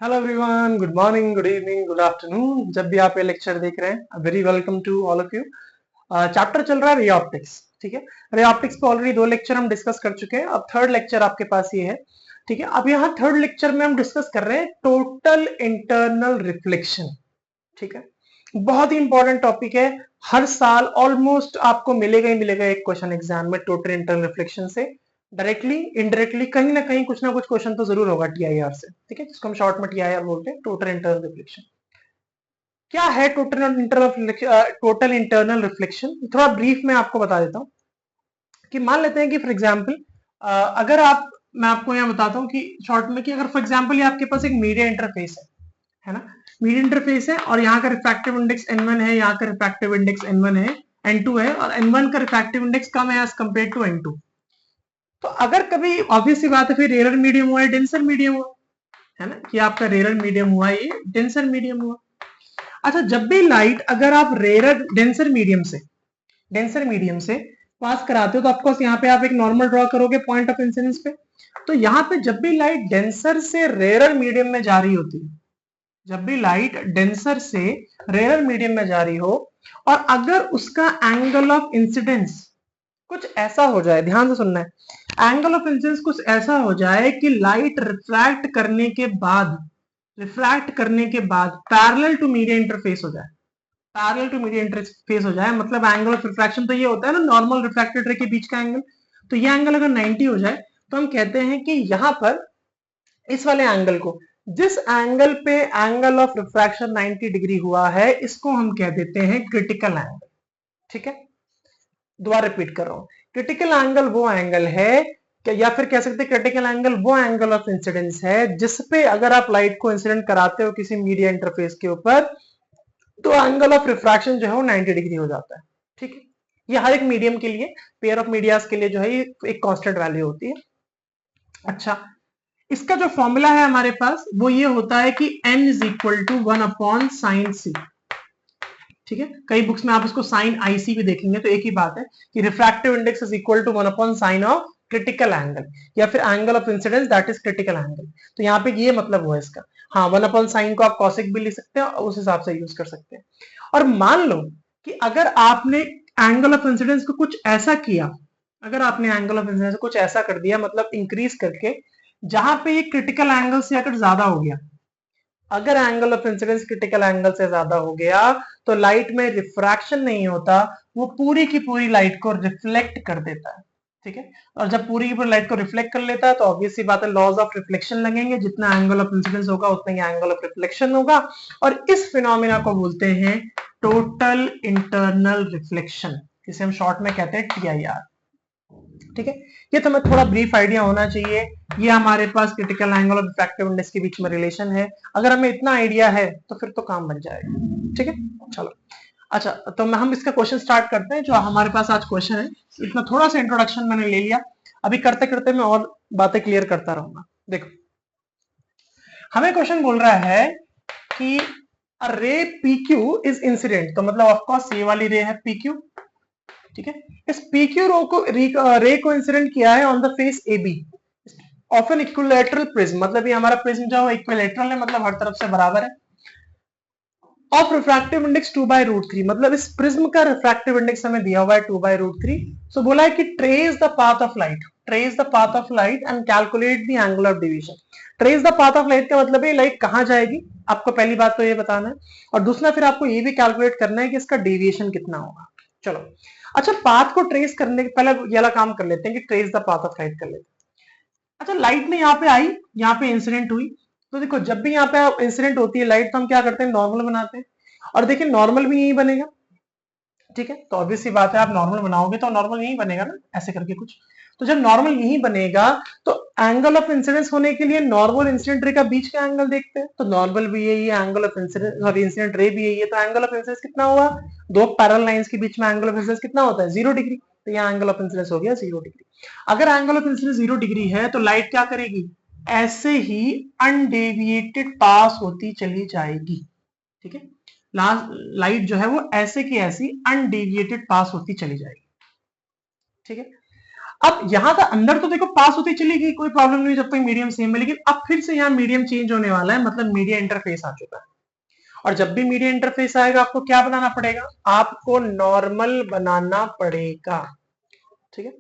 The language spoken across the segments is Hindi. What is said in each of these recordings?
Hello everyone, good morning, good evening, good afternoon. जब भी आप ये लेक्चर देख रहे हैं, very welcome to all of you. Chapter चल रहा है रे ऑप्टिक्स। ठीक है, रे ऑप्टिक्स पे ऑलरेडी 2 लेक्चर हम डिस्कस कर चुके हैं। अब थर्ड लेक्चर आपके पास ये है। ठीक है, अब यहाँ थर्ड लेक्चर में हम डिस्कस कर रहे हैं टोटल इंटरनल रिफ्लेक्शन। ठीक है, बहुत ही इंपॉर्टेंट टॉपिक है। हर साल ऑलमोस्ट आपको मिलेगा ही मिलेगा एक क्वेश्चन एग्जाम में टोटल इंटरनल रिफ्लेक्शन से। डायरेक्टली इनडायरेक्टली कहीं ना कुछ क्वेश्चन तो जरूर होगा टीआईआर से। ठीक है, जिसको हम शॉर्ट में टीआईआर बोलते हैं, टोटल इंटरनल रिफ्लेक्शन। क्या है टोटल इंटरनल रिफ्लेक्शन? थोड़ा ब्रीफ में आपको बता देता हूँ कि मान लेते हैं कि फॉर एग्जाम्पल अगर आप मैं आपको यहाँ बताता हूँ कि शॉर्ट में कि अगर फॉर एग्जाम्पल ये आपके पास एक मीडिया इंटरफेस है ना। मीडिया इंटरफेस है और यहाँ का रिफ्रैक्टिव इंडेक्स n1 है, यहाँ का रिफ्रैक्टिव इंडेक्स n1 है, n2 है, और n1 का रिफ्रैक्टिव इंडेक्स कम है एज कम्पेयर टू n2। तो अगर कभी ऑब्वियस सी बात है, फिर रेयर मीडियम हुआ है, डेंसर मीडियम हुआ है ना, कि आपका रेयर मीडियम हुआ, ये डेंसर मीडियम हुआ। अच्छा, जब भी लाइट अगर आप रेयर डेंसर मीडियम से पास कराते हो तो ऑफकोर्स यहाँ पे आप एक नॉर्मल ड्रॉ करोगे पॉइंट ऑफ इंसिडेंस पे। तो यहाँ पे जब भी लाइट डेंसर से रेयर मीडियम में जा रही होती है, जब भी लाइट डेंसर से रेयर मीडियम में जा रही हो और अगर उसका एंगल ऑफ इंसिडेंस कुछ ऐसा हो जाए, ध्यान से सुनना है, एंगल ऑफ इंसिडेंस कुछ ऐसा हो जाए कि लाइट रिफ्रैक्ट करने के बाद पैरेलल टू मीडिया इंटरफेस हो जाए, पैरेलल टू मीडिया इंटरफेस हो जाए, मतलब एंगल ऑफ रिफ्रैक्शन तो ये होता है ना नॉर्मल रिफ्रैक्टेड रे के बीच का एंगल। तो ये एंगल अगर 90 हो जाए तो हम कहते हैं कि यहां पर इस वाले एंगल को, जिस एंगल पे एंगल ऑफ रिफ्रैक्शन 90 डिग्री हुआ है, इसको हम कह देते हैं क्रिटिकल एंगल। ठीक है, दोबारा रिपीट कर रहा हूं, क्रिटिकल एंगल वो एंगल है या फिर कह सकते हैं क्रिटिकल एंगल वो एंगल ऑफ इंसिडेंस है जिसपे अगर आप लाइट को इंसिडेंट कराते हो किसी मीडिया इंटरफेस के ऊपर, तो एंगल ऑफ रिफ्रैक्शन जो है वो 90 डिग्री हो जाता है। ठीक है, ये हर एक मीडियम के लिए, पेयर ऑफ मीडियाज के लिए जो है एक कांस्टेंट वैल्यू होती है। अच्छा, इसका जो फॉर्मूला है हमारे पास वो ये होता है कि n is equal to 1/sin c। ठीक है, कई बुक्स में आप इसको साइन आईसी भी देखेंगे तो एक ही बात है कि refractive index is equal to 1/sin of critical angle या फिर angle of incidence that is critical angle. तो यहाँ पे ये मतलब हुआ इसका। हाँ, 1/sin को आप कॉसिक भी लिख सकते हैं और उस हिसाब से यूज कर सकते हैं। और मान लो कि अगर आपने एंगल ऑफ इंसिडेंस को कुछ ऐसा किया, अगर आपने एंगल ऑफ इंसिडेंस को कुछ ऐसा कर दिया, मतलब इंक्रीज करके, जहां पे ये क्रिटिकल एंगल से अगर ज्यादा हो गया, अगर angle of incidence critical angle से ज्यादा हो गया तो लाइट में रिफ्रैक्शन नहीं होता, वो पूरी की पूरी लाइट को रिफ्लेक्ट कर देता है। ठीक है, और जब पूरी की पूरी लाइट को रिफ्लेक्ट कर लेता है तो ऑब्वियस सी बात है, लॉज ऑफ रिफ्लेक्शन लगेंगे, जितना एंगल ऑफ इंसिडेंस होगा उतना ही एंगल ऑफ रिफ्लेक्शन होगा, और इस फिनोमिना को बोलते हैं टोटल इंटरनल रिफ्लेक्शन, जिसे हम शॉर्ट में कहते हैं टीआईआर। ठीक है, ये तो मैं थोड़ा ब्रीफ आइडिया होना चाहिए। ये हमारे पास क्रिटिकल एंगल और रिफ्रैक्टिव इंडेक्स के बीच में रिलेशन है। अगर हमें इतना आइडिया है तो फिर तो काम बन जाएगा। ठीक है, चलो। अच्छा, तो हम इसका क्वेश्चन स्टार्ट करते हैं। जो हमारे पास आज क्वेश्चन है, इतना थोड़ा सा इंट्रोडक्शन मैंने ले लिया, अभी करते करते मैं और बातें क्लियर करता रहूंगा। देखो, हमें क्वेश्चन बोल रहा है कि रे PQ इज इंसिडेंट, तो मतलब ऑफकोर्स ये वाली रे है PQ। ठीक है, इस PQ रे को इंसिडेंट किया है on the face AB of an equilateral prism, मतलब ये हमारा प्रिज्म जो है इक्विलैटरल है, मतलब हर तरफ से बराबर है, ऑफ रिफ्रैक्टिव इंडेक्स 2/√3, मतलब इस प्रिज्म का रिफ्रैक्टिव इंडेक्स हमें दिया हुआ है 2/√3। सो बोला है कि trace the path of light and calculate the angle of division. Trace the path of light का मतलब है लाइट कहां जाएगी, आपको पहली बात तो ये बताना है, और दूसरा फिर आपको ये भी कैलकुलेट करना है कि इसका डेविएशन कितना होगा। चलो, अच्छा, पाथ को ट्रेस करने के पहले ये वाला काम कर लेते हैं कि trace the path of light कर लेते हैं। अच्छा, लाइट ने यहाँ पे आई, यहाँ पे इंसिडेंट हुई, तो देखो जब भी यहाँ पे इंसिडेंट होती है लाइट तो हम क्या करते हैं, नॉर्मल बनाते हैं, और देखिए नॉर्मल भी यही बनेगा। ठीक है, तो ऑब्वियस सी बात है, आप नॉर्मल बनाओगे तो नॉर्मल यही बनेगा ना, ऐसे करके कुछ। तो जब नॉर्मल यही बनेगा तो एंगल ऑफ इंसिडेंस होने के लिए नॉर्मल इंसिडेंट रे का बीच का एंगल देखते हैं, तो नॉर्मल भी यही है, angle of incidence sorry incident ray भी यही है, तो एंगल ऑफ इंसिडेंस कितना हुआ, दो पैरेलल लाइंस के बीच में एंगल ऑफ इंसिडेंस कितना होता है, 0 डिग्री। तो यहाँ एंगल ऑफ इंसिडेंस हो गया 0 डिग्री। अगर एंगल ऑफ इंसिडेंस 0 डिग्री है तो लाइट क्या करेगी, ऐसे ही अनडेविएटेड पास होती चली जाएगी। ठीक है, लाइट जो है वो ऐसे की ऐसी अनडेविएटेड पास होती चली जाएगी। ठीक है, अब यहां का अंदर तो देखो पास होती चली गई, कोई प्रॉब्लम नहीं जब तक मीडियम सेम है, लेकिन अब फिर से यहाँ मीडियम चेंज होने वाला है, मतलब मीडिया इंटरफेस आ चुका है। और जब भी मीडिया इंटरफेस आएगा आपको क्या बनाना पड़ेगा, आपको नॉर्मल बनाना पड़ेगा, ठीक है।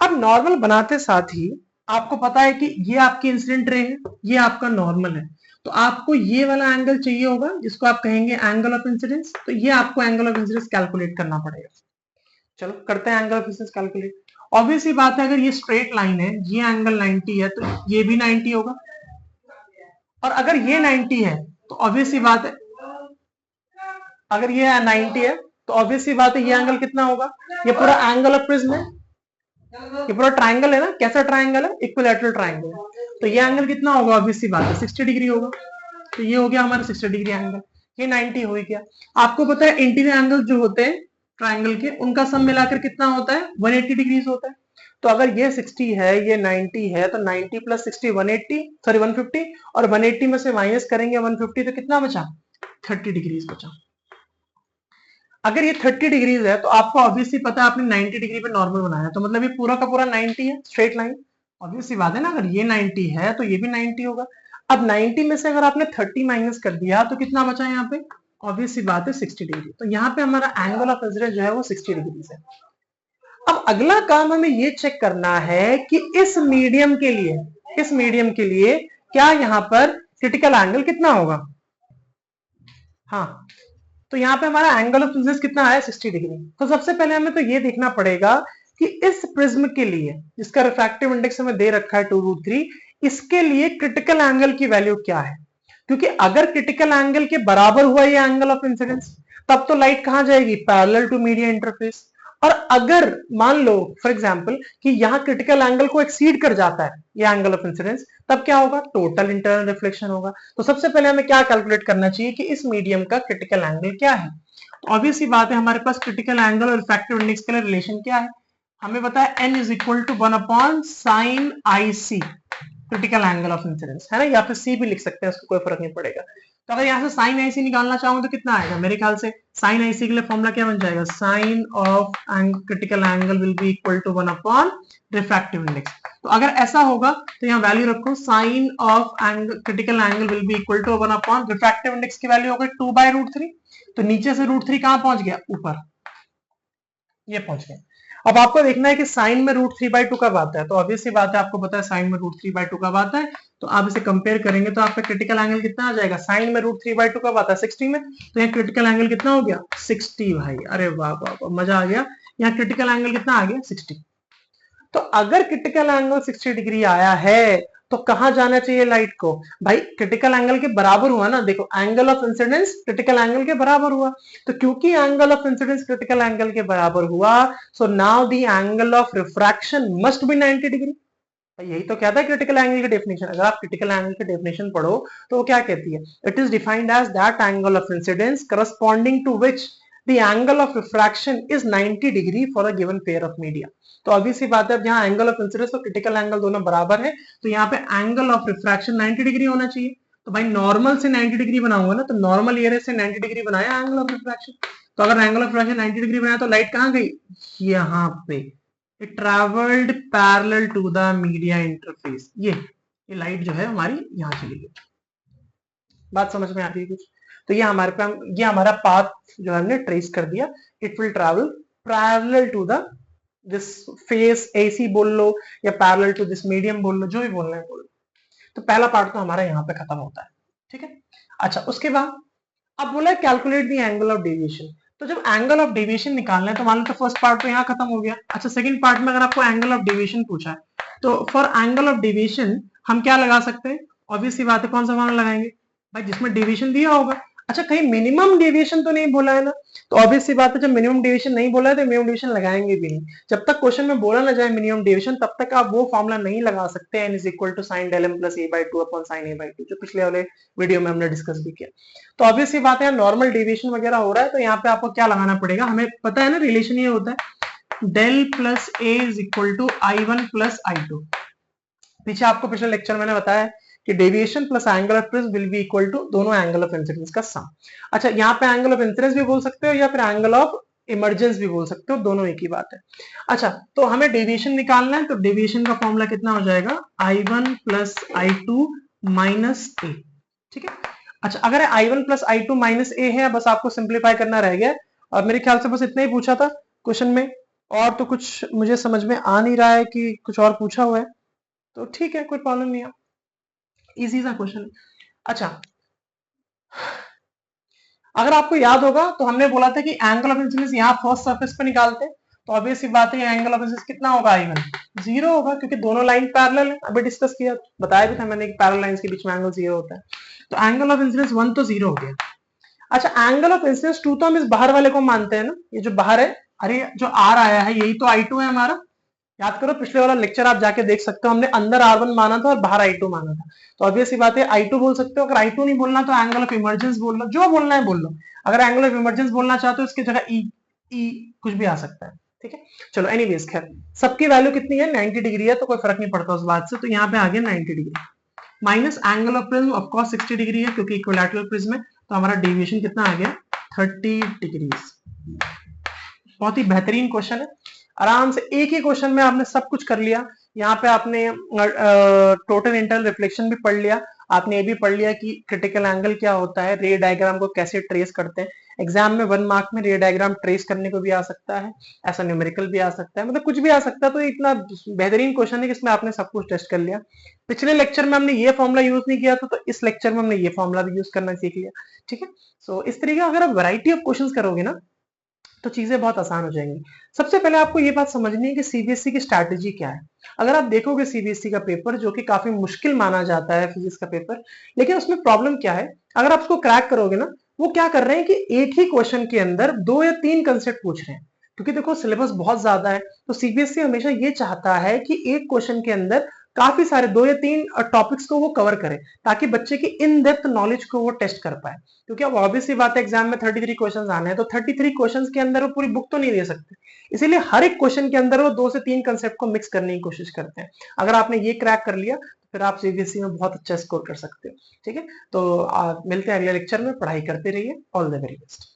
अब नॉर्मल बनाते साथ ही आपको पता है कि ये आपकी इंसिडेंट रे है, ये आपका नॉर्मल है, तो आपको ये वाला एंगल चाहिए होगा जिसको आप कहेंगे एंगल ऑफ इंसिडेंस, तो ये आपको एंगल ऑफ इंसिडेंस कैलकुलेट करना पड़ेगा। चलो करते हैं angle of incidence calculate. Obvious सी बात है, अगर ये स्ट्रेट लाइन है, ये एंगल 90 है, तो ये भी 90 होगा, और अगर ये 90 है तो ऑब्वियस सी बात है, अगर ये 90 है तो ऑब्वियस सी बात है ये एंगल कितना होगा, ये पूरा एंगल ऑफ प्रिज्म है, ये पूरा ट्राइंगल है ना, कैसा ट्राइंगल है, इक्विलैटरल ट्राइंगल, तो ये एंगल कितना होगा, ऑब्वियस सी बात है 60 डिग्री होगा, तो ये हो गया हमारा 60 डिग्री एंगल, ये 90 हो गया। आपको पता है इंटीरियर एंगल जो होते हैं ट्राइंगल के, उनका सम मिलाकर कितना होता है, 180 डिग्री होता है। तो अगर ये 60 है, ये 90 है, तो 90 प्लस 60 180, सॉरी 150, और 180 में से माइनस करेंगे 150, तो कितना बचा, 30 डिग्री बचा। अगर ये 30 डिग्रीज है तो आपको ऑब्वियसली पता है आपने 90 डिग्री पे नॉर्मल बनाया, तो मतलब ये पूरा का पूरा 90 है, स्ट्रेट लाइन, ऑब्वियसली बात है ना, अगर ये 90 है तो ये भी 90 होगा। अब 90 में से अगर आपने 30 माइनस कर दिया तो कितना बचा यहाँ पे, ऑब्वियसली बात है 60 डिग्री, तो यहाँ पे हमारा एंगल ऑफ इंसिडेंस जो है वो 60 डिग्री है। अब अगला काम हमें ये चेक करना है कि इस मीडियम के लिए क्या यहाँ पर क्रिटिकल एंगल कितना होगा। हाँ, तो यहाँ पे हमारा एंगल ऑफ इंसिडेंस कितना है, 60 डिग्री। तो सबसे पहले हमें तो ये देखना पड़ेगा कि इस प्रिज्म के लिए जिसका रिफ्रैक्टिव इंडेक्स हमें दे रखा है 2√3, इसके लिए क्रिटिकल एंगल की वैल्यू क्या है, क्योंकि अगर क्रिटिकल एंगल के बराबर हुआ ये एंगल ऑफ इंसिडेंस, तब तो लाइट कहां जाएगी, पैरेलल टू मीडिया इंटरफेस। और अगर मान लो फॉर एग्जांपल कि यहाँ क्रिटिकल एंगल को एक्सीड कर जाता है ये एंगल ऑफ इंसिडेंस, तब क्या होगा, टोटल इंटरनल रिफ्लेक्शन होगा। तो सबसे पहले हमें क्या कैलकुलेट करना चाहिए कि इस मीडियम का क्रिटिकल एंगल क्या है। तो ऑब्वियसली बात है हमारे पास क्रिटिकल एंगल और रिफ्रैक्टिव इंडेक्स के लिए रिलेशन क्या है, हमें बताया n is equal to 1/sin IC, critical angle of incidence है ना, या फिर C भी लिख सकते हैं, उसको कोई फर्क नहीं पड़ेगा। तो अगर यहाँ से साइन IC निकालना चाहूँ तो कितना आएगा, मेरे ख्याल से साइन IC के लिए फॉर्मूला क्या बन जाएगा, sine of critical angle will be equal to 1 refractive index. तो अगर ऐसा होगा तो यहाँ वैल्यू रखो, sine of critical angle will be equal to 1 refractive index की वैल्यू हो गई 2/√3, तो नीचे से √3 कहां पहुंच गया, ऊपर, ये पहुंच गया। अब आपको देखना है कि साइन में √3/2 कब आता है, तो ऑब्वियसली बात है आपको पता है साइन में √3/2 कब आता है, तो आप इसे कंपेयर करेंगे तो आपका क्रिटिकल एंगल कितना आ जाएगा, साइन में √3/2 कब आता है, 60 में, तो यहाँ क्रिटिकल एंगल कितना हो गया, 60 भाई, अरे वाह वाह वाह, मजा आ गया, यहाँ क्रिटिकल एंगल कितना आ गया, 60। तो अगर क्रिटिकल एंगल 60 डिग्री आया है तो कहां जाना चाहिए लाइट को, भाई क्रिटिकल एंगल के बराबर हुआ ना, देखो angle of incidence critical angle के बराबर हुआ, तो क्योंकि angle of incidence critical angle के बराबर हुआ, so now the angle of refraction must be 90 degree. यही तो कहता है क्रिटिकल एंगल की डेफिनेशन, अगर आप क्रिटिकल एंगल की डेफिनेशन पढ़ो तो वो क्या कहती है, it is defined as that angle of incidence corresponding to which the angle of refraction is 90 degree for a given pair of media. तो ऑब्वियसली बात है अब यहाँ एंगल ऑफ इंसिडेंस और क्रिटिकल एंगल दोनों बराबर है, तो यहाँ पे एंगल ऑफ रिफ्रैक्शन 90 डिग्री होना चाहिए। तो भाई नॉर्मल से 90 डिग्री बनाऊंगा ना, तो नॉर्मल एरिया से 90 डिग्री बनाया एंगल ऑफ रिफ्रैक्शन, तो अगर एंगल ऑफ रिफ्रैक्शन 90 डिग्री बनाया तो लाइट कहां गई, यहाँ पे, it travelled parallel to the media interface, ये लाइट जो है हमारी यहाँ चली गई। बात समझ में आ रही है कुछ, तो ये हमारा पाथ जो हमने ट्रेस कर दिया, it will travel parallel to the this face AC बोल लो या पैरेलल टू दिस मीडियम बोल लो, जो भी बोलना है बोल लो। तो पहला पार्ट तो हमारा यहाँ पे खत्म होता है, ठीक है। अच्छा, उसके बाद अब बोला calculate the angle of deviation, तो जब एंगल ऑफ डेविएशन निकालना है तो मान लो तो फर्स्ट पार्ट तो यहाँ खत्म हो गया। अच्छा, सेकंड पार्ट में अगर आपको एंगल ऑफ डेविएशन पूछा है तो फॉर एंगल ऑफ डेविएशन हम क्या लगा सकते हैं, ऑब्वियसली बात है कौन सा फॉर्मूला लगाएंगे भाई, जिसमें डेविएशन दिया होगा। अच्छा, कहीं मिनिमम डेविएशन तो नहीं बोला है ना, तो ऑब्वियसली बात है जब मिनिमम डेविएशन नहीं बोला है तो मिनिमम डेविएशन लगाएंगे भी नहीं। जब तक क्वेश्चन में बोला ना जाए मिनिमम डेविएशन तब तक आप वो फॉर्मूला नहीं लगा सकते, n is equal to sine del m plus a/2 upon sine a/2, जो पिछले वाले वीडियो में हमने डिस्कस भी किया। तो ऑब्वियसली बात है नॉर्मल डेविएशन वगैरह हो रहा है, तो यहाँ पे आपको क्या लगाना पड़ेगा, हमें पता है ना रिलेशन ये होता है del plus a is equal to I1 plus I2। पीछे आपको पिछले लेक्चर मैंने बताया कि deviation plus angle of prism will be equal to दोनों एंगल ऑफ इंसिडेंस का सम। अच्छा, यहाँ पे एंगल ऑफ इंसिडेंस भी बोल सकते हो या फिर एंगल ऑफ इमरजेंस भी बोल सकते हो, दोनों एक ही बात है। अच्छा, तो हमें डेविएशन निकालना है, तो डेविएशन का फॉर्मूला कितना हो जाएगा, I1 प्लस I2 माइनस ए। ठीक है। अच्छा, अगर I1 प्लस I2 माइनस ए है, बस आपको सिंप्लीफाई करना रह गया, और मेरे ख्याल से बस इतना ही पूछा था क्वेश्चन में, और तो कुछ मुझे समझ में आ नहीं रहा है कि कुछ और पूछा हुआ है, तो ठीक है, कोई प्रॉब्लम नहीं है, इजी सा क्वेश्चन। अच्छा, अगर आपको याद होगा तो हमने बोला था कि एंगल ऑफ इंसिडेंस यहाँ फर्स्ट सरफेस पे निकालते हैं, तो ऑब्वियस सी बात है एंगल ऑफ इंसिडेंस कितना होगा, I1 जीरो होगा, क्योंकि दोनों लाइन पैरेलल है, अभी डिस्कस किया, बताया भी था मैंने कि पैरेलल लाइंस के बीच में एंगल जीरो होता है, तो एंगल ऑफ इंसिडेंस 1 तो जीरो हो गया। अच्छा, एंगल ऑफ इंसिडेंस 2 तो हम इस बाहर वाले को मानते हैं ना, ये जो बाहर है, अरे जो R आया है यही तो I2 है हमारा, याद करो पिछले वाला लेक्चर आप जाके देख सकते हो, हमने अंदर R1 माना था और बाहर I2 माना था, तो ऑब्वियस सी बात है I2 बोल सकते हो, अगर I2 नहीं बोलना तो एंगल ऑफ इमरजेंस बोल लो, जो बोलना है बोल लो, अगर एंगल ऑफ इमरजेंस बोलना चाहते हो इसकी जगह ई कुछ भी आ सकता है, ठीक है। चलो एनीवेज, खैर सबकी वैल्यू कितनी है, 90 डिग्री है, तो कोई फर्क नहीं पड़ता उस बात से, तो यहाँ पे आ गया 90 degree, minus angle of prism of course 60 degree है क्योंकि इक्विलैटरल प्रिज्म है, तो हमारा डेविएशन कितना आ गया, 30 डिग्री। बहुत ही बेहतरीन क्वेश्चन है, आराम से एक ही क्वेश्चन में आपने सब कुछ कर लिया। यहाँ पे आपने टोटल इंटरनल रिफ्लेक्शन भी पढ़ लिया, आपने ये भी पढ़ लिया कि क्रिटिकल एंगल क्या होता है, रे डायग्राम को कैसे ट्रेस करते हैं, एग्जाम में 1 मार्क में रे डायग्राम ट्रेस करने को भी आ सकता है, ऐसा न्यूमेरिकल भी आ सकता है, मतलब कुछ भी आ सकता है, तो इतना बेहतरीन क्वेश्चन है कि इसमें आपने सब कुछ टेस्ट कर लिया। पिछले लेक्चर में हमने ये फॉर्मूला यूज नहीं किया था, तो इस लेक्चर में हमने ये फॉर्मूला भी यूज करना सीख लिया, ठीक है। सो इस तरीके अगर आप वैरायटी ऑफ क्वेश्चंस करोगे ना तो चीजें बहुत आसान हो जाएंगी। सबसे पहले आपको ये बात समझनी है कि सीबीएसई की स्ट्रैटेजी क्या है। अगर आप देखोगे सीबीएसई का पेपर, जो कि काफी मुश्किल माना जाता है फिजिक्स का पेपर, लेकिन उसमें प्रॉब्लम क्या है, अगर आप उसको क्रैक करोगे ना, वो क्या कर रहे हैं कि एक ही क्वेश्चन के अंदर 2 या 3 कंसेप्ट पूछ रहे हैं, क्योंकि देखो सिलेबस बहुत ज्यादा है, तो सीबीएसई हमेशा ये चाहता है कि एक क्वेश्चन के अंदर काफी सारे 2 या 3 टॉपिक्स को वो कवर करे, ताकि बच्चे की इन डेप्थ नॉलेज को वो टेस्ट कर पाए, क्योंकि अब ऑब्वियसली बात है एग्जाम में 33 क्वेश्चंस आने हैं, तो 33 क्वेश्चंस के अंदर वो पूरी बुक तो नहीं दे सकते, इसीलिए हर एक क्वेश्चन के अंदर वो 2 से 3 कंसेप्ट को मिक्स करने की कोशिश करते हैं। अगर आपने ये क्रैक कर लिया तो फिर आप सीबीएसई में बहुत अच्छा स्कोर कर सकते हो, ठीक है। तो मिलते हैं अगले लेक्चर में, पढ़ाई करते रहिए, ऑल द वेरी बेस्ट।